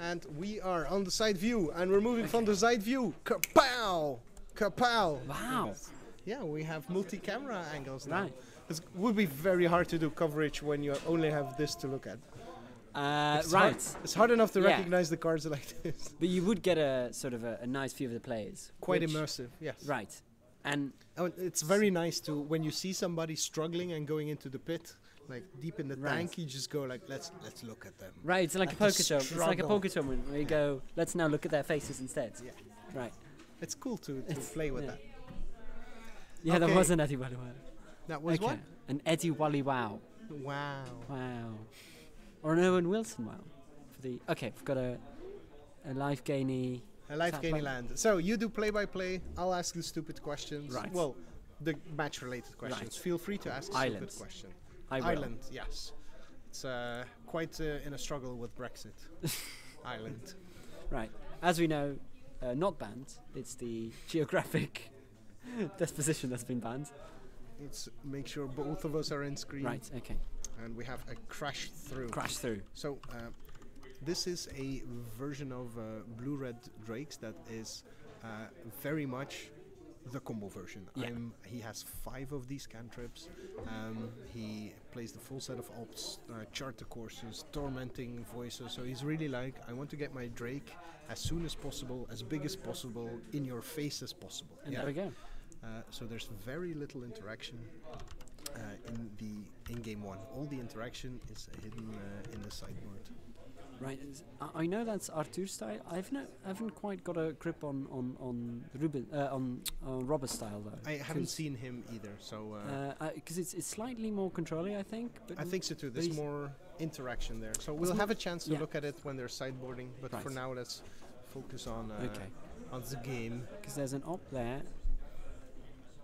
And we are on the side view, and we're moving from the side view. Kapow! Kapow! Wow. Yeah, we have multi-camera angles now. Right. It would be very hard to do coverage when you only have this to look at. Right. It's hard enough to Yeah. recognize the cards like this. But you would get a sort of a nice view of the players. Quite which- immersive, yes. Right. And Oh, it's very nice to, when you see somebody struggling and going into the pit, like deep in the Right. tank, you just go like, let's look at them. right, it's like a Like the poker show. It's like a struggle. poker tournament where you go, let's now look at their faces instead. Yeah. Right. It's cool to It's- play with yeah. that. Yeah, there Okay. was an Eddie Wally Wow. That was what? An Eddie Wally Wow. Wow. Wow. Or an Owen Wilson Wow. For the we've got a life gainy. A life Tap gaining play. land. So you do play-by-play. I'll ask the stupid questions. Right. Well, the match-related questions. Right. Feel free to ask a Islands. stupid question. I will. Island, yes. It's quite in a struggle with Brexit. Island. Right. As we know, not banned. It's the geographic disposition that's been banned. Let's make sure both of us are in screen. Right. Okay. And we have a crash through. Crash through. So this is a version of Blue-Red Drakes that is very much the combo version. Yeah. He has 5 of these cantrips. He plays the full set of opts, charter courses, tormenting voices. So he's really like, I want to get my Drake as soon as possible, as big as possible, in your face as possible. And there we go. So there's very little interaction in game 1. All the interaction is hidden in the sideboard. Right. I know that's Athur's style. I haven't quite got a grip on Ruben on Robbe's style though. I haven't seen him either, so because it's slightly more controlling, I think. But I think so too. There's he's- more interaction there, so It's we'll more- have a chance to yeah. look at it when they're sideboarding. But Right. for now, let's focus on Okay. on the game. Because there's an op there.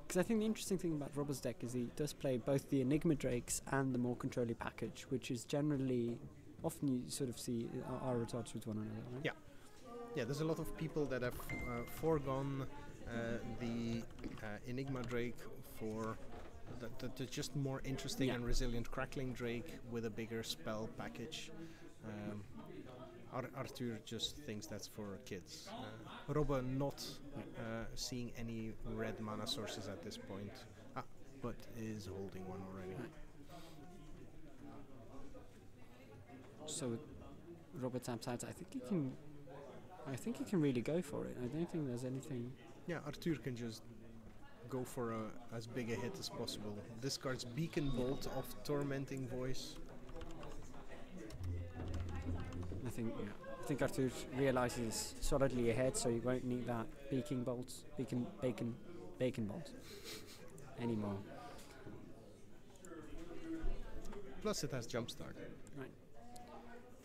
Because I think the interesting thing about Robbe's deck is he does play both the Enigma Drakes and the more controlling package, which is generally often you sort of see are at odds with one another. Right? Yeah. Yeah, there's a lot of people that have foregone the Enigma Drake for the just more interesting Yeah. and resilient Crackling Drake with a bigger spell package. Athur just thinks that's for kids. Robbe not seeing any red mana sources at this point, but is holding one already. Right. So Robbe taps out. I think he can really go for it. I don't think there's anything. Yeah, Athur can just go for as big a hit as possible. Discards Beacon Bolt of Tormenting Voice. I think Athur realizes solidly ahead, so you won't need that bacon bolt anymore. Plus it has Jumpstart. Right.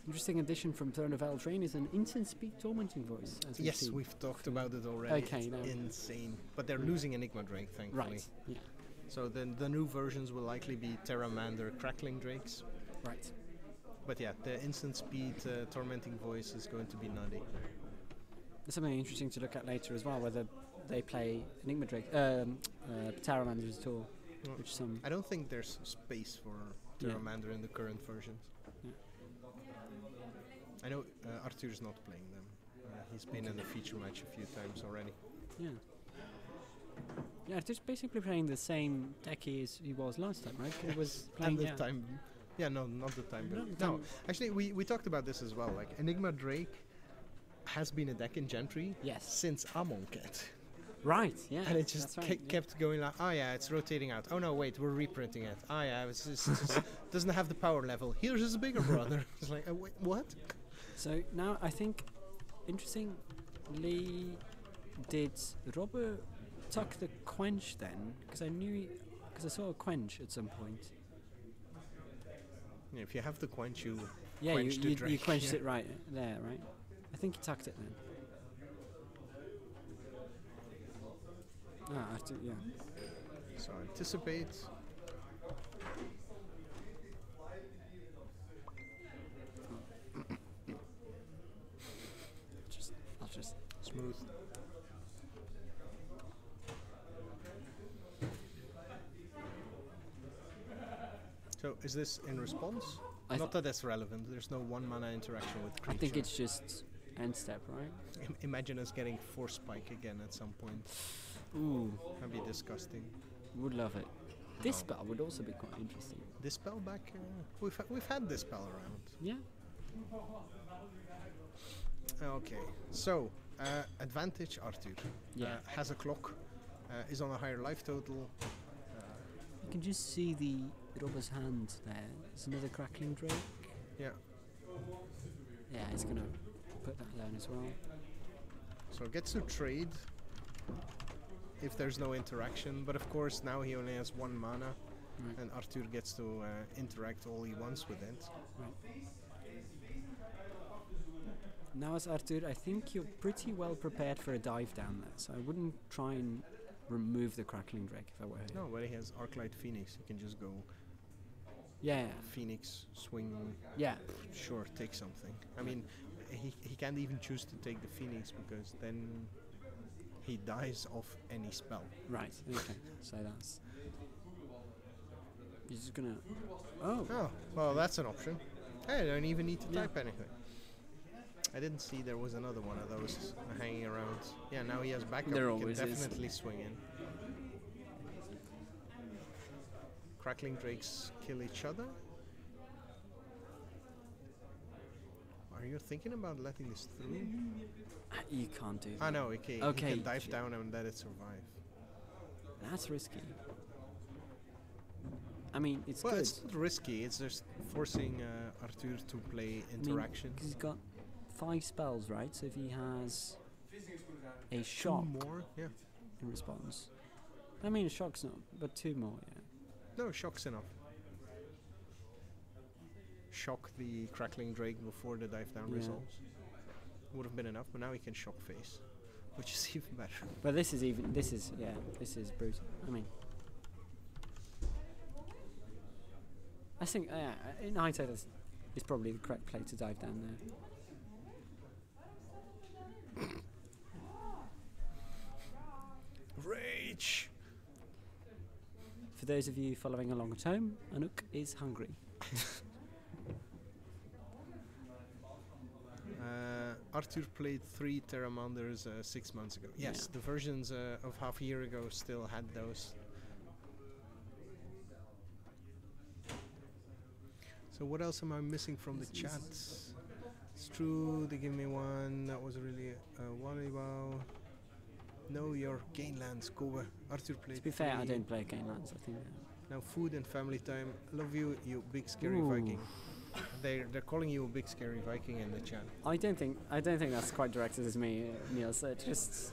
Interesting addition from Throne of Eldraine is an instant speak tormenting voice. As we Yes, see. we've talked about it already. Okay, It's no. insane. But they're losing Enigma Drake, thankfully. Right. Yeah. So the new versions will likely be Terramander Crackling Drakes. Right. But yeah, the instant speed Tormenting Voice is going to be nutty. There's something interesting to look at later as well, whether they play Enigma Drake, Terramanders at all. No. Which some I don't think there's space for Yeah. Terramander in the current versions. Yeah. I know Arthur's not playing them. He's been in the feature match a few times already. Yeah. Yeah, just basically playing the same deck as he was last time, right? He was playing And the time. Yeah, no, not the time. Not But the no, time. actually, we talked about this as well. Like Enigma Drake has been a deck in Gentry Yes. since Amonkhet. Right. Yeah. And it just that's right, yeah. kept going like, oh yeah, it's rotating out. Oh no, wait, we're reprinting it. Oh yeah, it's just doesn't have the power level. Here's his bigger brother. It's like, wait, what? So now I think, interestingly, did Robbe tuck the quench then? Because I saw a quench at some point. Yeah, if you have the quench, you Yeah, quench the you Drake. quenched Yeah. it right there, right? I think he tucked it then. Yeah. So anticipate. I'll just. Smooth. So is this in response? Not that that's relevant. There's no 1 mana interaction with creature. I think it's just end step, right? Imagine us getting Force Spike again at some point. Ooh, That'd be disgusting. would love it. This No. spell would also be quite interesting. Dispel back? We've had Dispel around. Yeah. Okay, so advantage Athur. Yeah. Has a clock, is on a higher life total. You can just see the Robbe's hand there. There's another Crackling Drake. Yeah, Yeah, he's going to put that down as well. so gets to trade if there's no interaction, but of course now he only has 1 mana, Right. and Athur gets to interact all he wants with it. Now as Athur, I think you're pretty well prepared for a dive down there, so I wouldn't try and remove the Crackling Drake if I were him. No, but he has Arclight Phoenix. He can just go Yeah, Phoenix, swing, yeah. sure, take something. I mean, he can't even choose to take the Phoenix because then he dies off any spell. Right, okay. So that's... You're just gonna... Oh! Oh, well, that's an option. Hey, I don't even need to Yeah. type anything. I didn't see there was another one of those hanging around. Yeah, now he has backup. There He can always is. definitely swing in. Crackling Drakes kill each other? Are you thinking about letting this through? You can't do that. Ah, no, okay. He Okay. can dive down and let it survive. That's risky. I mean, it's Well, good. it's not risky. It's just forcing Athur to play interaction. Because he's got 5 spells, right? So if he has a 2 shock more? Yeah. in response... I mean, a shock's not, but 2 more, yeah. No, shock's enough. Shock the Crackling Drake before the dive down Yeah. resolves. Would have been enough, but now he can shock face, which is even better. But this is brutal. I mean... I think, in hindsight, it's probably the correct play to dive down there. Rage! For those of you following along at home, Anouk is hungry. Athur played 3 Terramanders 6 months ago. Yes, Yeah. the versions of half a year ago still had those. So what else am I missing from the chat? It's true, they give me one. That was really volleyball. Know your Gainlands, Kobe. Athur played To be fair, I 3. don't play Gainlands, I think. Now food and family time. Love you, you big scary Ooh. Viking. They're calling you a big scary Viking in the chat. I don't think that's quite directed at me, Neil. So just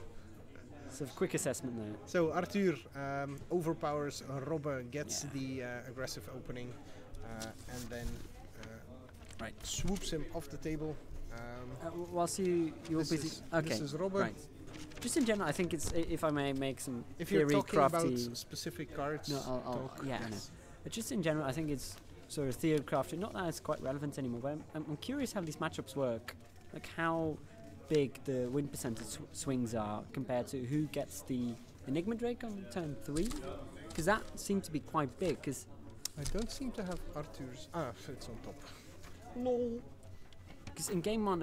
sort of quick assessment there. So Athur overpowers Robbe, gets Yeah. the aggressive opening, and then Right. swoops him off the table. Whilst you were This busy. is- Okay. this is Robbe. Right. Just in general, I think it's if I may make some If you're theory talking crafty. about specific cards, No, I'll talk, yeah, I know. yes. But just in general, I think it's sort of theory crafty. Not that it's quite relevant anymore, but I'm curious how these matchups work. Like how big the win percentage swings are compared to who gets the Enigma Drake on turn 3. Because that seemed to be quite big. Because I don't seem to have Arthur's. It's on top. Lol. in game 1,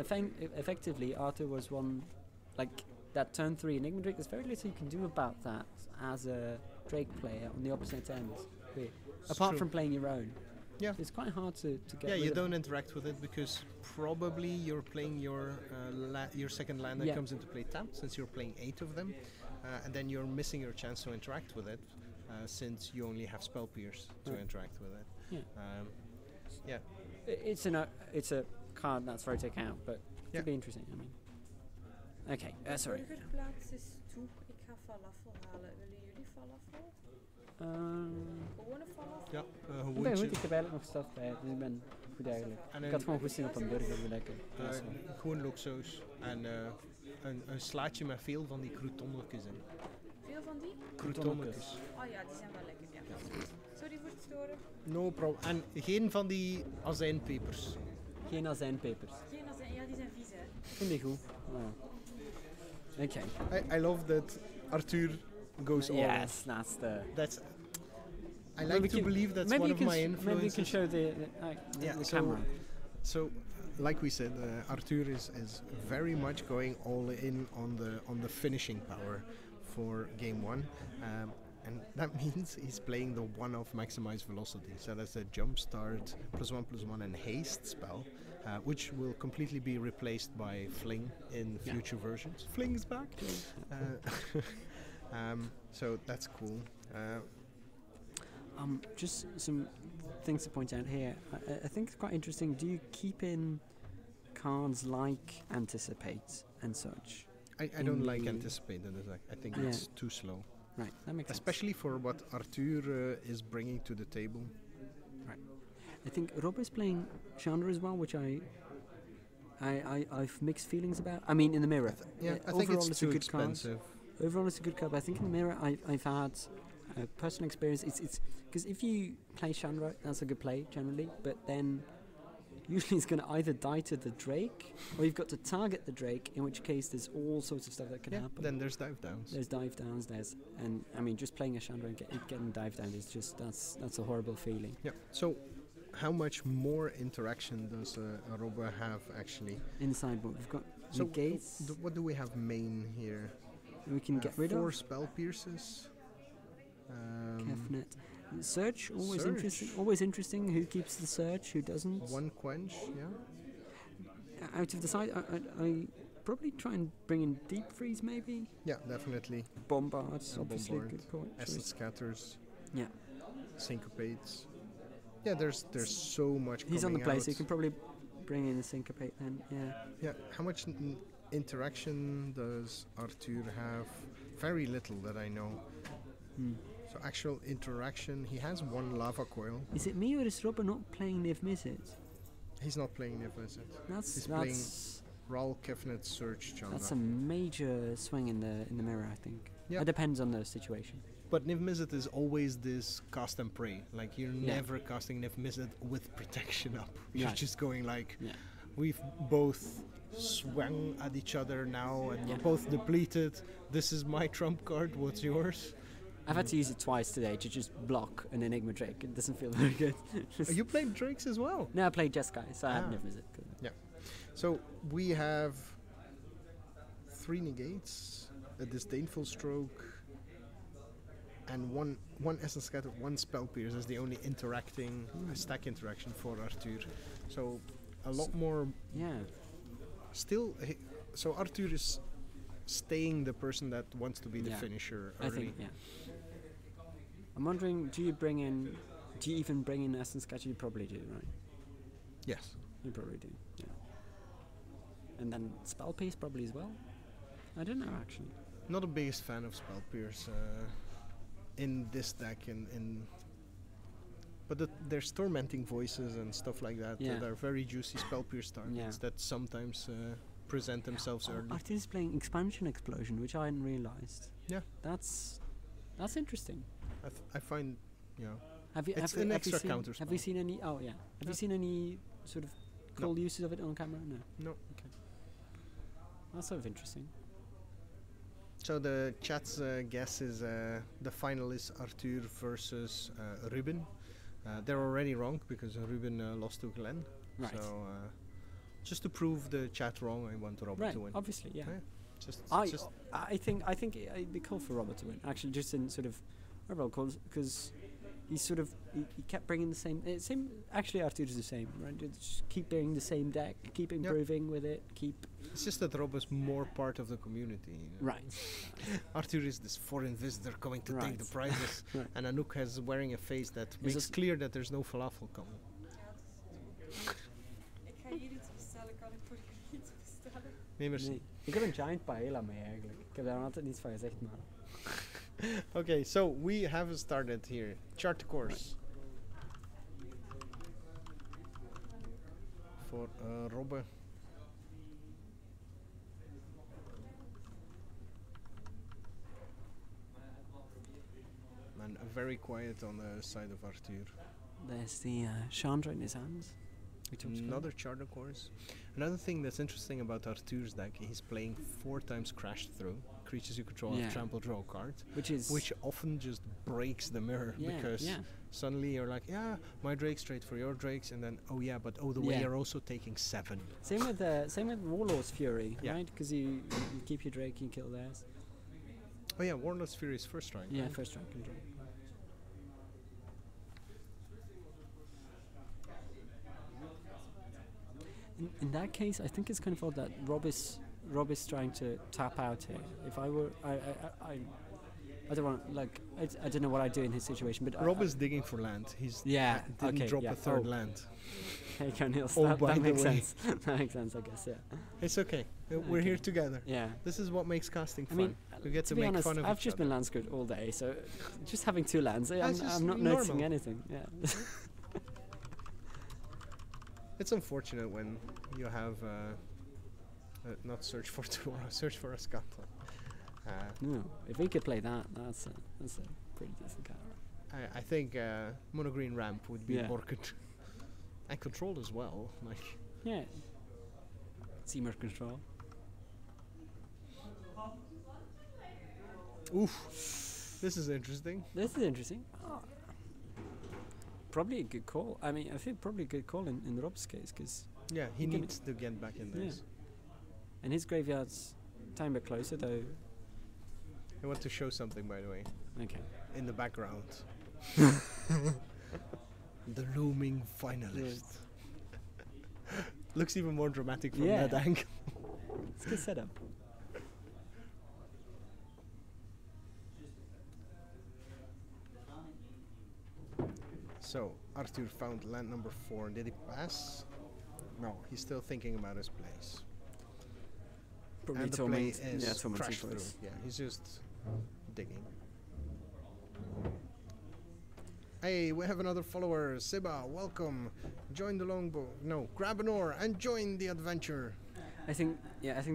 effectively, Athur was one, like, that turn 3 Enigma Drake. There's very little you can do about that as a Drake player on the opposite end. Really. Apart true. from playing your own. Yeah. It's quite hard to get Yeah, rid you of don't interact with it because probably you're playing your second land that Yeah. comes into play tapped, since you're playing 8 of them, and then you're missing your chance to interact with it since you only have Spell Pierce to Right. interact with it. Yeah. Yeah. It's a card that's very take out, but it Yeah. could be interesting. I mean, okay. Sorry. Burgerplaats is toe. Ik ga falafel halen. Willen jullie falafel? Gewone falafel? Ja, Ik ben gewoontje. goed. Ik heb eigenlijk nog staf bij, dus ik ben goed eigenlijk. En Ik had gewoon goed zin op een burger, weer lekker. Ja, zo. Gewoon loksaus en een slaatje met veel van die croutonnetjes in. Veel van die? Croutonnetjes. Oh ja, die zijn wel lekker. Ja. Sorry voor het storen. No problem. En geen van die azijnpepers. Geen azijnpepers. Geen azijn. Ja, die zijn vies hè. Vind ik goed. Oké. I love that Arthur goes all in. Yes, that's the... That's I like to believe that's one of my influences. Maybe you can show the camera. So, like we said, Athur is very much going all in on the finishing power for game one, and that means he's playing the one-off maximized velocity. So that's a jump start +1/+1 and haste spell, which will completely be replaced by Fling in future versions. Fling's back. So that's cool. Just some things to point out here. I think it's quite interesting. Do you keep in cards like Anticipate and such? I don't like Anticipate in this deck. I think it's too slow. Right, that makes Especially for what Athur is bringing to the table. Right. I think Robbe is playing Chandra as well, which I've mixed feelings about. I mean, in the mirror. I think it's too expensive. Overall, it's a good card. But I think in the mirror, I've had a personal experience. It's because if you play Chandra, that's a good play generally. But then usually it's going to either die to the Drake, or you've got to target the Drake. In which case, there's all sorts of stuff that can happen. Then there's dive downs. There's dive downs. And I mean, just playing a Chandra and getting dive down is just that's a horrible feeling. Yeah. So, how much more interaction does Robbe have actually? In the sideboard, we've got negates. What do we have main here? We can get rid of 4 spell pierces. Kefnet. Search, always interesting. Always interesting. Who keeps the search? Who doesn't? 1 quench. Yeah. Out of the side, I probably try and bring in deep freeze, maybe. Yeah, definitely. Bombards, obviously. Good point. Essence scatters. Yeah. Syncopates. Yeah, there's so much. He's on the play, out. so you can probably bring in the syncopate then. Yeah. Yeah. How much interaction does Athur have? Very little that I know. So actual interaction, he has 1 lava coil. Is it me or is Robbe not playing Niv Mizzet? He's not playing Niv Mizzet. He's playing Ral, Kefnet, Search, Chandra. That's a major swing in the mirror, I think. Yeah. It depends on the situation. But Niv Mizzet is always this cast and pray. Like, you're never casting Niv Mizzet with protection up. You're just going like, we've both swung at each other now and we're both depleted. This is my trump card, what's yours? I've had to use it twice today to just block an Enigma Drake. It doesn't feel very good. You played Drakes as well? No, I played Jeskai, so I had Niv Mizzet. Yeah. So we have 3 negates, a disdainful stroke, and one essence scatter, 1 spell pierce is the only interacting stack interaction for Athur. So a lot more. Yeah. Still, so Athur is staying the person that wants to be the finisher early. I think, I'm wondering, do you even bring in essence scatter? You probably do, right? Yes. You probably do. Yeah. And then spell pierce probably as well. I don't know actually. Not the biggest fan of spell pierce in this deck, but there's tormenting voices and stuff like that that are very juicy spell pierce targets that sometimes present themselves early. Athur is playing Expansion Explosion, which I hadn't realized. Yeah, that's interesting. I find, It's an extra counter spell. Have you seen any? Oh yeah. Have you seen any sort of cool uses of it on camera? No. No. Okay. That's sort of interesting. So the chat's guess is the final is Athur versus Ruben. They're already wrong because Ruben lost to Glenn. Right. So just to prove the chat wrong, I want Robbe to win. Obviously, yeah. I think it'd be cool for Robbe to win. Actually, just in sort of overall calls, because he kept bringing the same. Actually, Athur is the same, right? Just keep bringing the same deck, keep improving with it, keep. It's just that Robbe is more part of the community. Right. Athur is this foreign visitor coming to take the prizes, and Anouk is wearing a face that makes clear that there's no falafel coming. Ik ga jullie iets bestellen, kan ik voor jullie iets bestellen? Nee, merci. Nee. Ik heb een giant paella mee eigenlijk. Ik heb daar altijd niets van gezegd, maar. Okay, so we have started here. Chart the course. For Robbe. And very quiet on the side of Athur. There's the Chandra in his hands. We talked about Another charter course. Another thing that's interesting about Arthur's deck, he's playing 4 times Crash Through. Creatures you control Yeah. have trample, draw a card. which Often just breaks the mirror Yeah, because yeah. suddenly you're like, yeah, my Drake's trade for your Drakes, and then, oh yeah, but oh, the way Yeah. you're also taking 7. Same with Warlord's Fury, Yeah. right? Because you keep your Drake, you kill theirs. Oh yeah, Warlord's Fury is first strike. Yeah, right? first strike and draw. In that case, I think it's kind of odd that Rob is trying to tap out here. If I were, I don't want I don't know what I'd do in his situation, but Rob is digging for land. He's Yeah, didn't okay, drop yeah. a third Oh. land. Hey, Cornelius, Oh, that, by that the makes way. sense. That makes sense, I guess. Yeah. It's okay. We're Okay. here together. Yeah. This is what makes casting I fun. mean, we get to be make honest, fun of I've each just other. been land screwed all day, so just having 2 lands, That's just I'm not noticing normal. anything. Yeah. It's unfortunate when you have not search for tomorrow, search for a Scotland. No, if we could play that, that's a pretty decent card. I think mono green ramp would be Yeah. more and controlled as well. Like Yeah. Seamer control. oof, this is interesting. This is interesting. Probably a good call. I mean, I think probably a good call in Rob's case, because Yeah, he Give me- needs to get back in this. and his graveyard's time bit closer though. I want to show something, by the way, Okay. in the background. The looming finalist. Looks even more dramatic from Yeah. that angle. It's a good setup. So, Arthur found land number 4. Did he pass? No, he's still thinking about his place. Probably And the play torment. is Yeah, tormenting crash through. voice. Yeah, he's just digging. Hey, we have another follower. Siba, welcome. Join the longbow. No, grab an oar and join the adventure. I think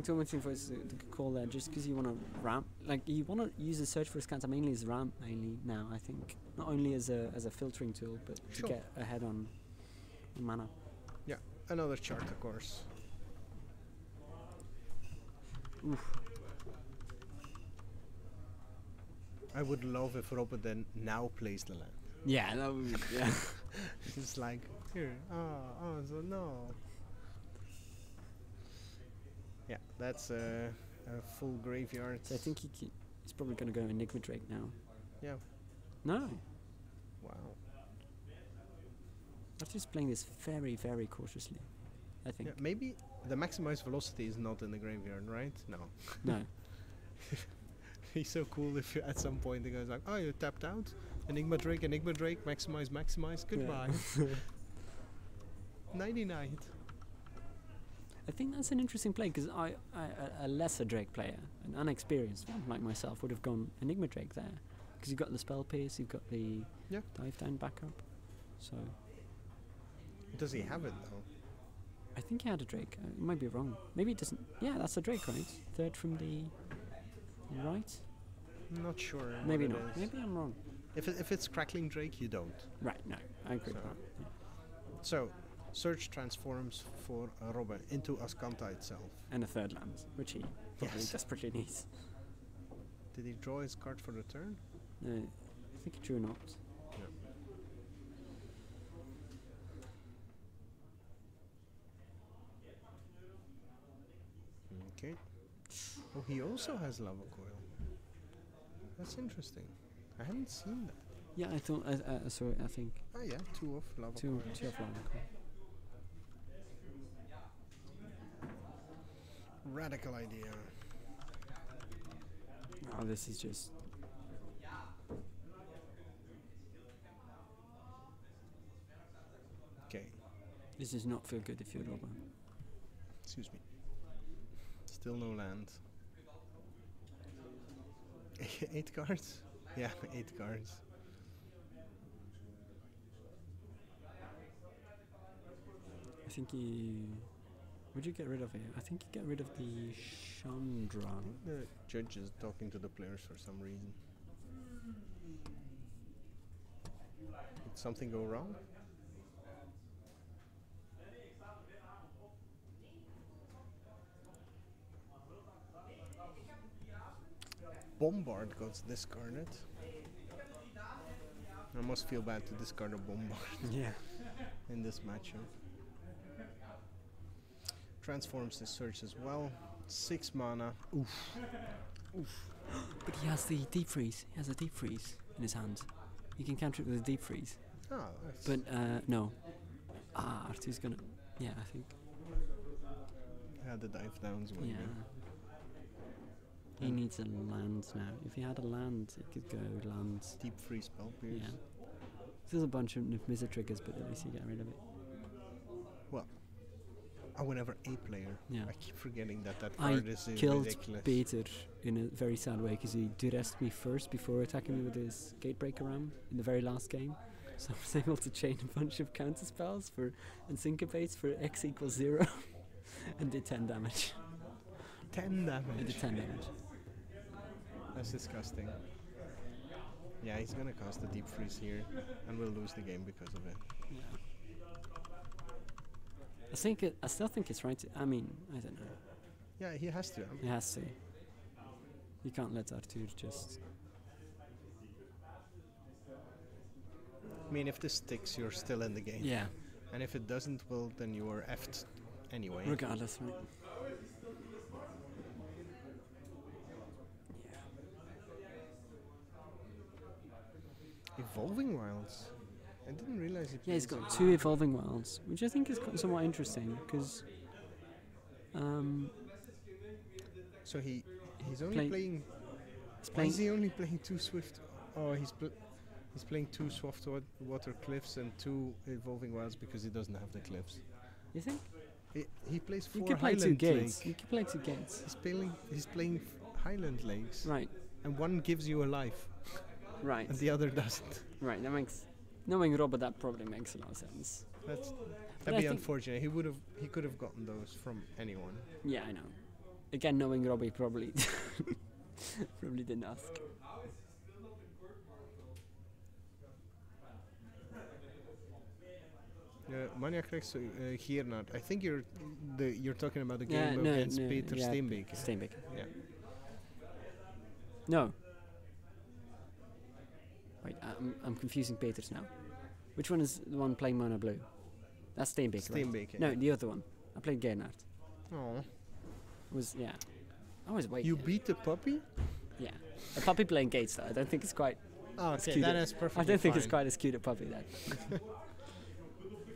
tormenting voice is a good call there, just because you want to ramp, like you want to use the search for scans mainly as ramp mainly now. I think not only as a filtering tool, but Sure. to get ahead on mana. Yeah, another chart, of course. Oof. I would love if Robbe then now plays the land. Yeah, that would. Yeah. It's like, here, so no. Yeah, that's a full graveyard. So I think he's probably going to go Enigma Drake now. Yeah, No, wow. I'm just playing this very, very cautiously. I think. Yeah, maybe the maximized velocity is not in the graveyard, right? No. No. He's so cool if you, at some point he goes like, oh, you tapped out? Enigma Drake, maximize, goodbye. Nighty night. I think that's an interesting play, because a lesser Drake player, an unexperienced one like myself, would have gone Enigma Drake there, because you've got the spell pierce, you've got the Yeah. dive down backup. So Does he have it though? I think he had a Drake. It might be wrong. Maybe it doesn't. Yeah, that's a Drake, right? Third from the right. Not sure. what Maybe it not. is. Maybe I'm wrong. If it's Crackling Drake, you don't. Right. No, I agree with So- that. Yeah. So, Search transforms for Robbe into Ascanta itself. And a third land, which he probably Yes. desperately needs. Did he draw his card for the turn? I think he drew not. Okay. Oh, he also has Lava Coil. That's interesting. I haven't seen that. Yeah, I thought. Sorry, I think Oh yeah, 2 of Lava two Coil. of Lava. Radical idea. Oh, this is just. Okay. This does not feel good if you're Robbe. Excuse me. Still no land. 8 cards? Yeah, 8 cards. I think he. Would you get rid of it? I think you get rid of the Chandra. The judge is talking to the players for some reason. Did something go wrong? Bombard got discarded. I must feel bad to discard a Bombard Yeah. in this matchup. Transforms the Search as well. 6 mana. Oof. But he has the deep freeze. He has a deep freeze in his hand. He can counter it with a deep freeze. Ah, that's But no. Arthur's gonna. Yeah, I think. yeah, the dive downs one. Yeah. He needs a land now. If he had a land, it could go lands. Deep freeze spell pierce. Yeah. There's a bunch of Mizzet triggers, but at least you get rid of it. Whenever a player. Yeah. I keep forgetting that I card is killed ridiculous. Peter in a very sad way because he duressed me first before attacking me with his Gatebreaker Ram in the very last game. So I was able to chain a bunch of counter spells and syncopates for X equals 0 and did 10 damage. 10 I did damage. 10 damage. That's disgusting. Yeah, he's gonna cast the deep freeze here, and we'll lose the game because of it. Yeah. I still think it's right. I mean, I don't know. Yeah, he has to. He has to. You can't let Arthur just. I mean, if this sticks, you're still in the game. Yeah. And if it doesn't, well, then you are effed anyway. Regardless, right? Evolving Wilds. I didn't realize he Yeah, he's plays got 2 Evolving Wilds, which I think is somewhat interesting because. So he's only Play- playing. He's Why is playing. he only playing 2 Swift? Oh, he's playing 2 Swift Water Cliffs and 2 Evolving Wilds because he doesn't have the cliffs. You think? He plays 4 You could play Highland 2 gates. Lake. You could play 2 gates. He's playing Highland Lakes, Right. and one gives you a life, Right. and the other doesn't. Right. That makes. Knowing Robbe, that probably makes a lot of sense. That'd I be think- unfortunate. He could have gotten those from anyone. Yeah, I know. Again, knowing Robbe, probably probably didn't ask. Maniac Rex Giernard. I think you're talking about the Yeah, game no, against no, Peter yeah, Steenbeek. Steenbeek. Yeah. No. Wait, I'm confusing Peters now. Which one is the one playing mono blue? That's Steenbeek, right? Steenbeek. No, the other one. I played Gernard. Oh. Yeah. I was waiting. You beat the puppy? Yeah. A puppy playing gates though. I don't think it's quite. Oh, as okay, cute that a- is perfectly I don't think it's fine. quite as cute a puppy then.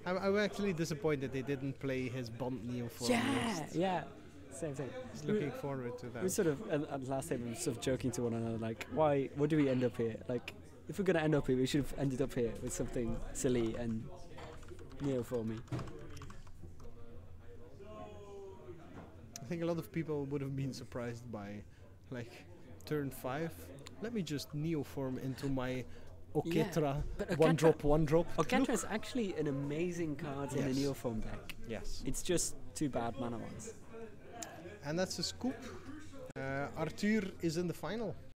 I'm actually disappointed they didn't play his Bond Neoform. Yeah, list. yeah. Same thing. Just looking forward to We that. sort of at last time we were sort of joking to one another like, why? What do we end up here? Like, if we're gonna end up here, we should have ended up here with something silly and neoformy. I think a lot of people would have been surprised by, like, turn 5. Let me just Neoform into my Oketra. But One drop. Oketra is actually an amazing card in a Yes. neoform deck. Yes. It's just too bad mana wise. And that's a scoop. Arthur is in the final.